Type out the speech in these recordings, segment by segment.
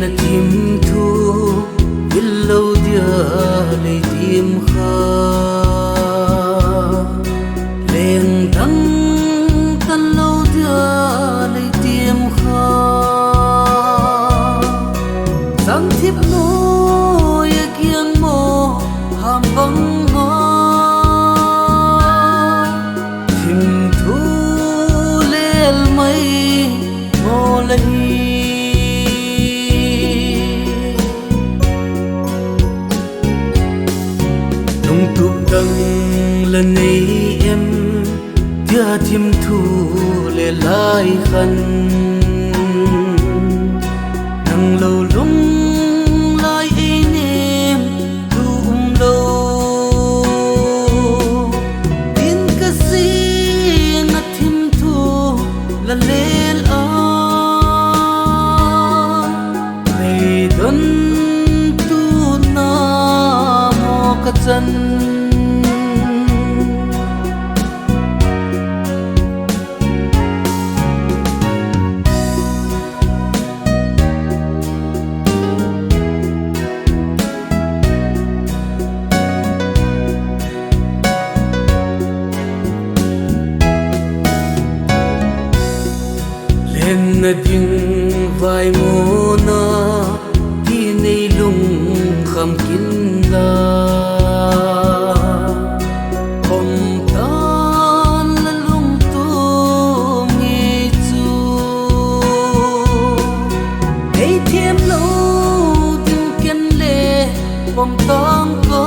na thimthu villo dia le tim kha leng dang tan lo dia le tim kha sang thip no ya kian mo ham bang ma thimthu lel mai mo lahi là nay em dia thimthu le lai khan nang lo lung lai em lo tin ka si na thimthu la lel a nei don tu na mo ka chan na ding vai mo na di nei lung kham kin la kom tan la lung tu ngi chu ei thiam lo ding ken le bom tang ko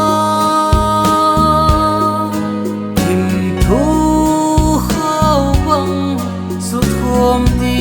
thim thu khao bang su thom di